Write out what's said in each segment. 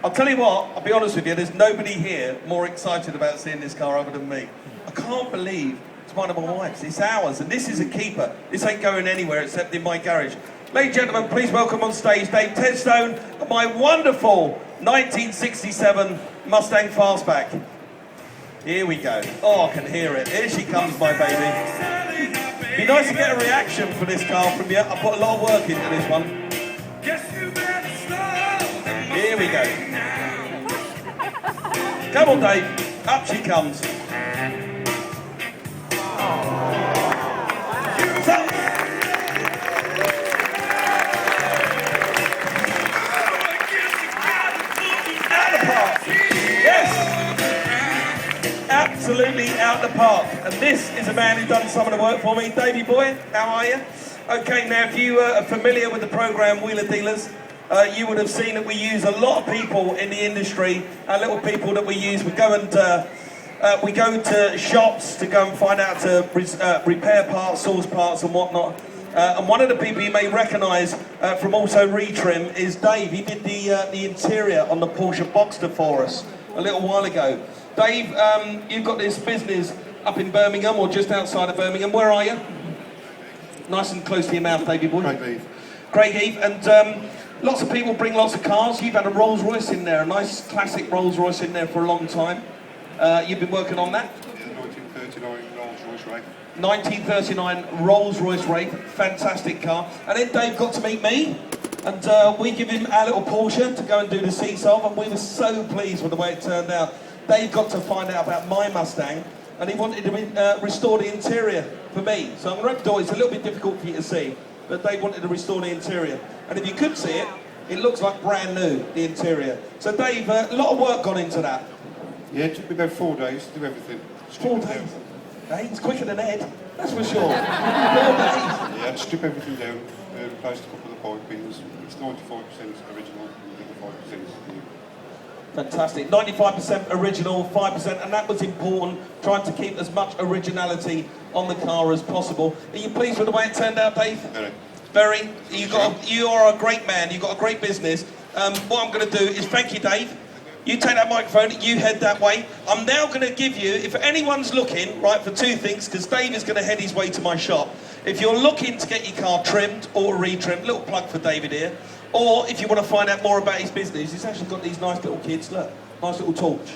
I'll tell you what, I'll be honest with you, there's nobody here more excited about seeing this car other than me. I can't believe it's one of my wife's, it's ours, and this is a keeper. This ain't going anywhere except in my garage. Ladies and gentlemen, please welcome on stage Dave Tedstone and my wonderful 1967 Mustang Fastback. Here we go. Oh, I can hear it. Here she comes, my baby. Be nice to get a reaction for this car from you. I put a lot of work into this one. Here we go. Come on, Dave. Up she comes. Absolutely out the park. And this is a man who's done some of the work for me. Davey boy, how are you? Okay, now if you are familiar with the programme Wheeler Dealers, you would have seen that we use a lot of people in the industry, little people that we use. We go to shops to go and find out to repair parts, source parts and whatnot. And one of the people you may recognise from also Retrim is Dave. He did the interior on the Porsche Boxster for us a little while ago. Dave, you've got this business up in Birmingham, or just outside of Birmingham. Where are you? Nice and close to your mouth, Davey boy. Craig Heath. And lots of people bring lots of cars. You've had a Rolls Royce in there, a nice classic Rolls Royce in there for a long time. You've been working on that? Yeah, 1939 Rolls Royce Wraith. 1939 Rolls Royce Wraith, fantastic car. And then Dave got to meet me, and we give him our little Porsche to go and do the seats of, and we were so pleased with the way it turned out. Dave got to find out about my Mustang, and he wanted to restore the interior for me. So I'm going to open the door. It's a little bit difficult for you to see, but Dave wanted to restore the interior. And if you could see it, it looks like brand new, the interior. So Dave, a lot of work gone into that. Yeah, it took me about 4 days to do everything. 4 days? Hey, it's quicker than Ed, that's for sure. 4 days. Yeah, strip everything down, replaced a couple of the pipe pins. It's 95% original, and the other 5% new. Fantastic. 95% original, 5%, and that was important, trying to keep as much originality on the car as possible. Are you pleased with the way it turned out, Dave? Very. You are a great man, you've got a great business. What I'm going to do is thank you, Dave. You take that microphone, you head that way. I'm now going to give you, if anyone's looking, right, for two things, because Dave is going to head his way to my shop. If you're looking to get your car trimmed or retrimmed, little plug for David here, or if you want to find out more about his business, he's actually got these nice little kids, look, nice little torch.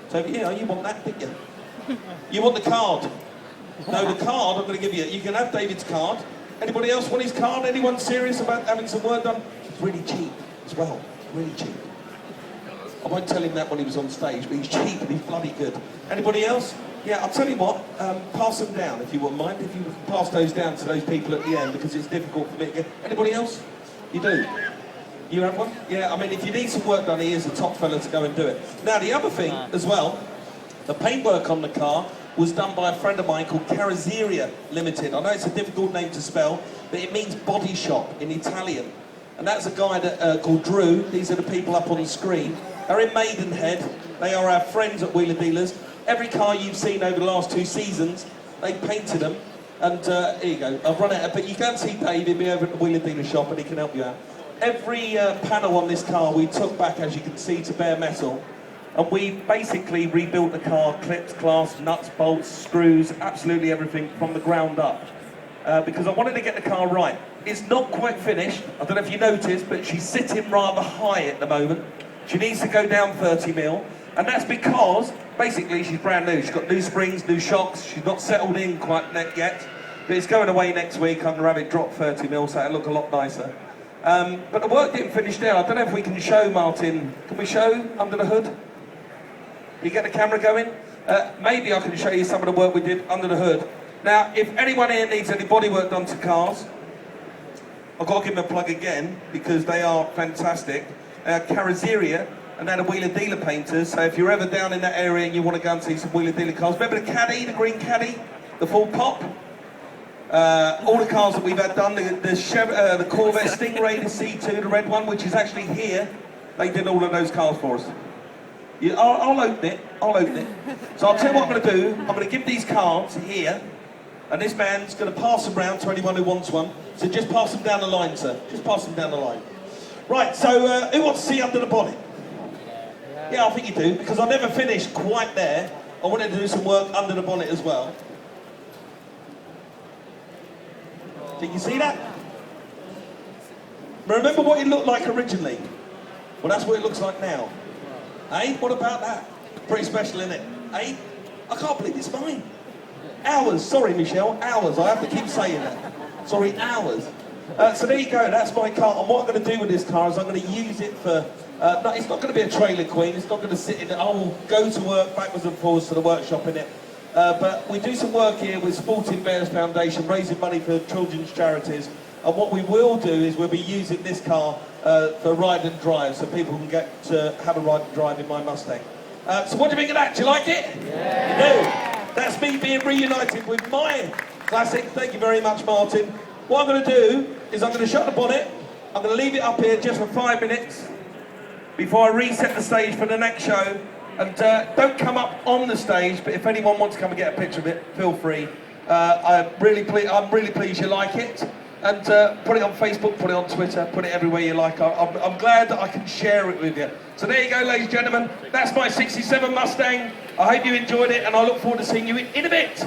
So, yeah, you want that, didn't you? You want the card? No, the card I'm going to give you. You can have David's card. Anybody else want his card? Anyone serious about having some work done? It's really cheap as well, really cheap. I won't tell him that when he was on stage, but he's cheap and he's bloody good. Anybody else? Yeah, I'll tell you what, pass them down if you wouldn't mind, if you pass those down to those people at the end, because it's difficult for me to get. Anybody else? You do? You have one? Yeah, I mean, if you need some work done, he is a top fella to go and do it. Now, the other thing as well, the paintwork on the car was done by a friend of mine called Carrozzeria Limited. I know it's a difficult name to spell, but it means body shop in Italian. And that's a guy that, called Drew. These are the people up on the screen. They're in Maidenhead. They are our friends at Wheeler Dealers. Every car you've seen over the last 2 seasons, they painted them. And here you go. I've run out, but you can see Dave. He'll be over at the Wheeler Dealer shop and he can help you out. Every panel on this car we took back, as you can see, to bare metal. And we basically rebuilt the car, clips, clasps, nuts, bolts, screws, absolutely everything from the ground up. Because I wanted to get the car right. It's not quite finished. I don't know if you noticed, but she's sitting rather high at the moment. She needs to go down 30 mil. And that's because, basically, she's brand new. She's got new springs, new shocks. She's not settled in quite yet. But it's going away next week. I'm going to have it drop 30 mil, so it'll look a lot nicer. But the work didn't finish there. I don't know if we can show, Martin. Can we show under the hood? You get the camera going? Maybe I can show you some of the work we did under the hood. Now, if anyone here needs any bodywork done to cars, I've got to give them a plug again, because they are fantastic. Carrozzeria, and they're the Wheeler Dealer painters, so if you're ever down in that area and you want to go and see some Wheeler Dealer cars, remember the Caddy, the green Caddy, the full pop? All the cars that we've had done, the Corvette Stingray, the C2, the red one, which is actually here, they did all of those cars for us. I'll open it, So I'll tell you what I'm going to do. I'm going to give these cards here, and this man's going to pass them round to anyone who wants one. So just pass them down the line, sir. Just pass them down the line. Right, so who wants to see under the bonnet? Yeah, I think you do, because I never finished quite there. I wanted to do some work under the bonnet as well. Did you see that? Remember what it looked like originally? Well, that's what it looks like now. Hey, what about that? Pretty special, isn't it? Hey, I can't believe it's mine. Hours, sorry Michelle, hours. I have to keep saying that. Sorry, hours. So there you go, that's my car. And what I'm going to do with this car is I'm going to use it for... no, it's not going to be a trailer queen. It's not going to sit in it. I will go to work backwards and forwards to the workshop in it. But we do some work here with Sporting Bears Foundation, raising money for children's charities. And what we will do is we'll be using this car for ride and drive, so people can get to have a ride and drive in my Mustang. So what do you think of that? Do you like it? Yeah. You do? That's me being reunited with my classic. Thank you very much, Martin. What I'm going to do is I'm going to shut the bonnet. I'm going to leave it up here just for 5 minutes before I reset the stage for the next show. And don't come up on the stage, but if anyone wants to come and get a picture of it, feel free. I'm really pleased you like it. And put it on Facebook, put it on Twitter, put it everywhere you like. I'm glad that I can share it with you. So there you go, ladies and gentlemen. That's my 67 Mustang. I hope you enjoyed it, and I look forward to seeing you in a bit.